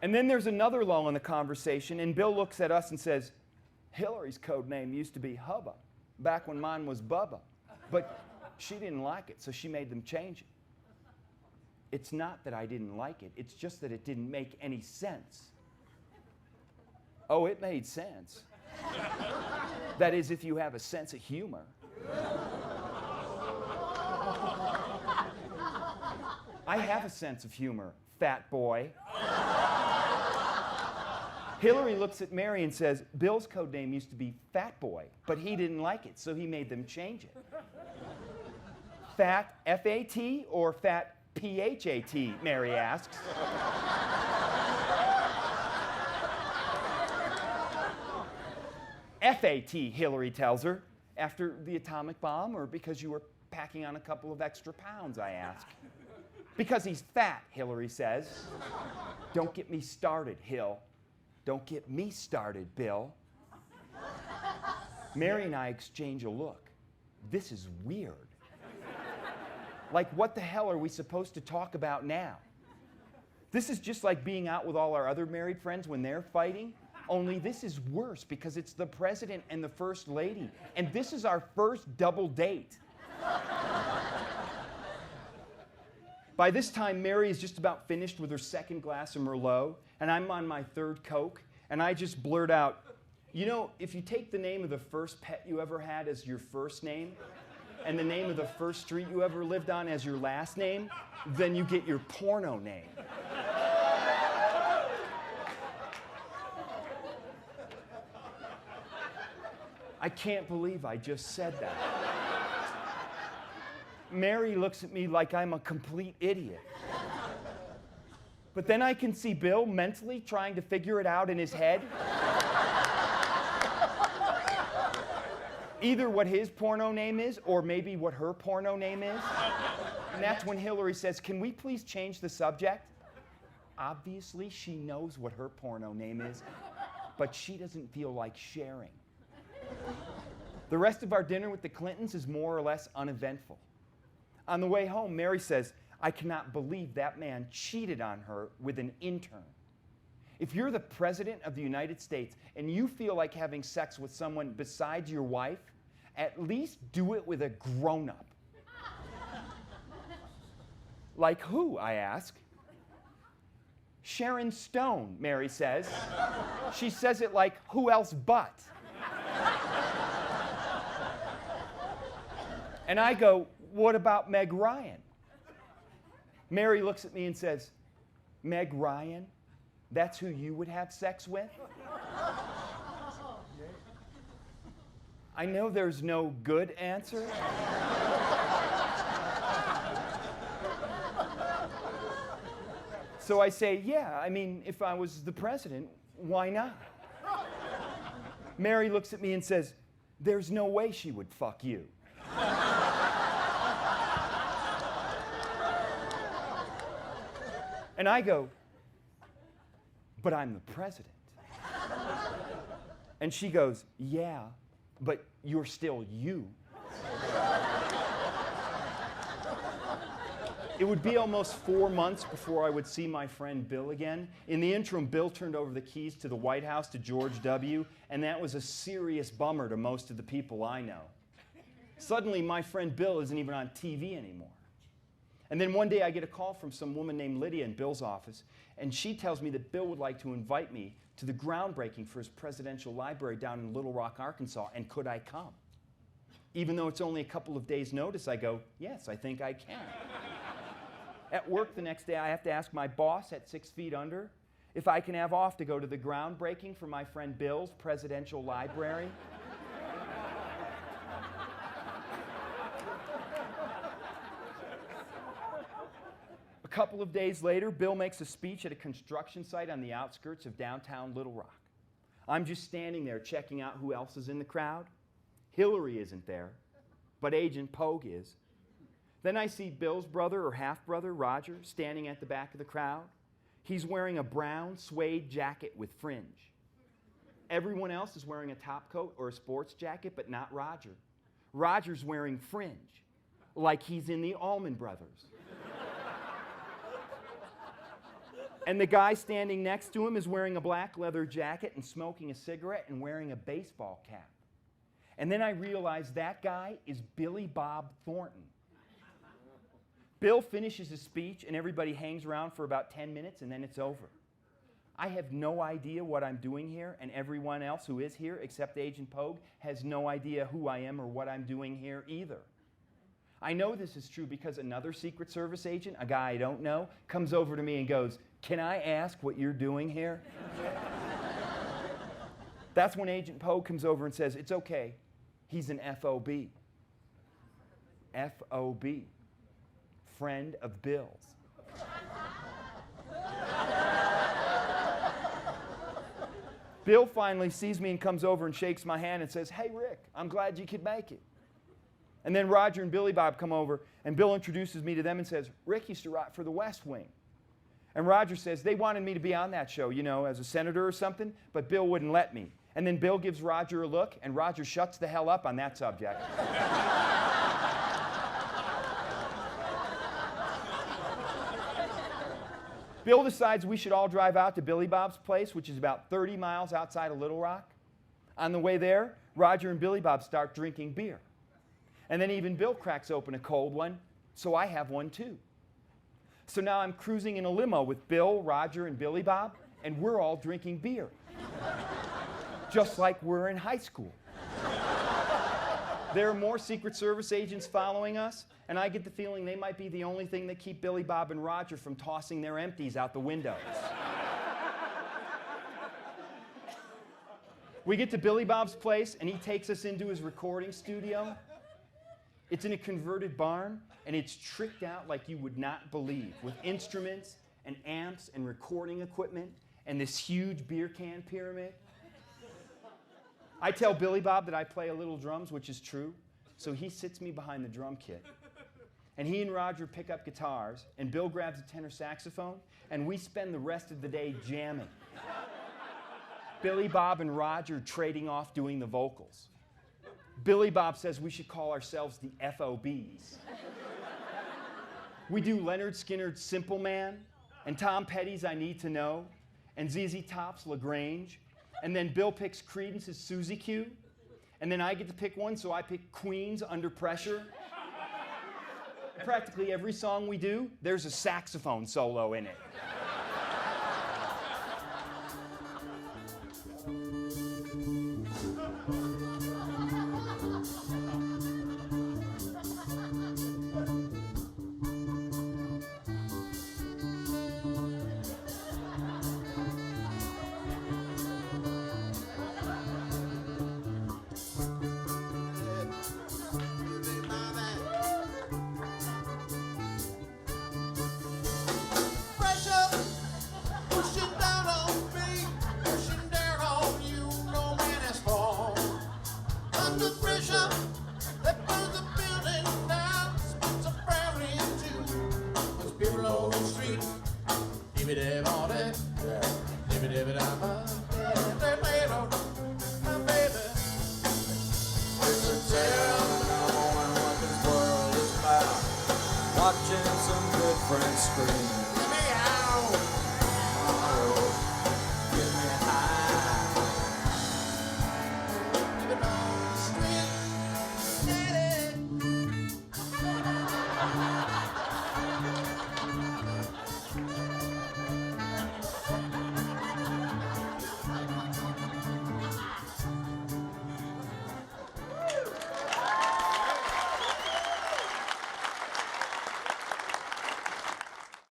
And then there's another lull in the conversation, and Bill looks at us and says, Hillary's code name used to be Hubba, back when mine was Bubba. But she didn't like it, so she made them change it. It's not that I didn't like it, it's just that it didn't make any sense. Oh, it made sense. That is, if you have a sense of humor. I have a sense of humor, fat boy. Hillary looks at Mary and says, Bill's code name used to be Fat Boy, but he didn't like it, so he made them change it. Fat, F-A-T, or fat, P-H-A-T, Mary asks. F-A-T, Hillary tells her. After the atomic bomb, or because you were packing on a couple of extra pounds, I ask. Because he's fat, Hillary says. Don't get me started, Hill. Don't get me started, Bill. Mary and I exchange a look. This is weird. Like, what the hell are we supposed to talk about now? This is just like being out with all our other married friends when they're fighting, only this is worse because it's the president and the first lady, and this is our first double date. By this time, Mary is just about finished with her second glass of Merlot, and I'm on my third Coke, and I just blurt out, you know, if you take the name of the first pet you ever had as your first name, and the name of the first street you ever lived on as your last name, then you get your porno name. I can't believe I just said that. Mary looks at me like I'm a complete idiot. But then I can see Bill mentally trying to figure it out in his head. Either what his porno name is, or maybe what her porno name is. And that's when Hillary says, can we please change the subject? Obviously, she knows what her porno name is, but she doesn't feel like sharing. The rest of our dinner with the Clintons is more or less uneventful. On the way home, Mary says, I cannot believe that man cheated on her with an intern. If you're the president of the United States and you feel like having sex with someone besides your wife, at least do it with a grown-up. Like who, I ask. Sharon Stone, Mary says. She says it like, who else but? And I go, what about Meg Ryan? Mary looks at me and says, Meg Ryan? That's who you would have sex with? I know there's no good answer. So I say, yeah, I mean, if I was the president, why not? Mary looks at me and says, there's no way she would fuck you. And I go, but I'm the president. And she goes, yeah, but you're still you. It would be almost 4 months before I would see my friend Bill again. In the interim, Bill turned over the keys to the White House to George W., and that was a serious bummer to most of the people I know. Suddenly, my friend Bill isn't even on TV anymore. And then one day I get a call from some woman named Lydia in Bill's office, and she tells me that Bill would like to invite me to the groundbreaking for his presidential library down in Little Rock, Arkansas, and could I come? Even though it's only a couple of days' notice, I go, yes, I think I can. At work the next day, I have to ask my boss at 6 feet under if I can have off to go to the groundbreaking for my friend Bill's presidential library. A couple of days later, Bill makes a speech at a construction site on the outskirts of downtown Little Rock. I'm just standing there checking out who else is in the crowd. Hillary isn't there, but Agent Pogue is. Then I see Bill's brother or half-brother, Roger, standing at the back of the crowd. He's wearing a brown suede jacket with fringe. Everyone else is wearing a top coat or a sports jacket, but not Roger. Roger's wearing fringe, like he's in the Allman Brothers. And the guy standing next to him is wearing a black leather jacket and smoking a cigarette and wearing a baseball cap. And then I realized that guy is Billy Bob Thornton. Bill finishes his speech and everybody hangs around for about 10 minutes and then it's over. I have no idea what I'm doing here, and everyone else who is here, except Agent Pogue, has no idea who I am or what I'm doing here either. I know this is true because another Secret Service agent, a guy I don't know, comes over to me and goes, "Can I ask what you're doing here?" That's when Agent Pogue comes over and says, "It's okay. He's an FOB." FOB. Friend of Bill's. Bill finally sees me and comes over and shakes my hand and says, "Hey, Rick, I'm glad you could make it." And then Roger and Billy Bob come over, and Bill introduces me to them and says, "Rick used to write for the West Wing." And Roger says, "They wanted me to be on that show, you know, as a senator or something, but Bill wouldn't let me." And then Bill gives Roger a look, and Roger shuts the hell up on that subject. Bill decides we should all drive out to Billy Bob's place, which is about 30 miles outside of Little Rock. On the way there, Roger and Billy Bob start drinking beer. And then even Bill cracks open a cold one, so I have one too. So now I'm cruising in a limo with Bill, Roger, and Billy Bob, and we're all drinking beer. Just like we're in high school. There are more Secret Service agents following us, and I get the feeling they might be the only thing that keep Billy Bob and Roger from tossing their empties out the windows. We get to Billy Bob's place, and he takes us into his recording studio. It's in a converted barn, and it's tricked out like you would not believe, with instruments and amps and recording equipment and this huge beer can pyramid. I tell Billy Bob that I play a little drums, which is true, so he sits me behind the drum kit. And he and Roger pick up guitars, and Bill grabs a tenor saxophone, and we spend the rest of the day jamming. Billy Bob and Roger trading off doing the vocals. Billy Bob says we should call ourselves the FOBs. We do Leonard Skinner's Simple Man, and Tom Petty's I Need to Know, and ZZ Top's La Grange, and then Bill picks Creedence's Suzy Q, and then I get to pick one, so I pick Queen's Under Pressure. Practically every song we do, there's a saxophone solo in it. Watching some good friends scream.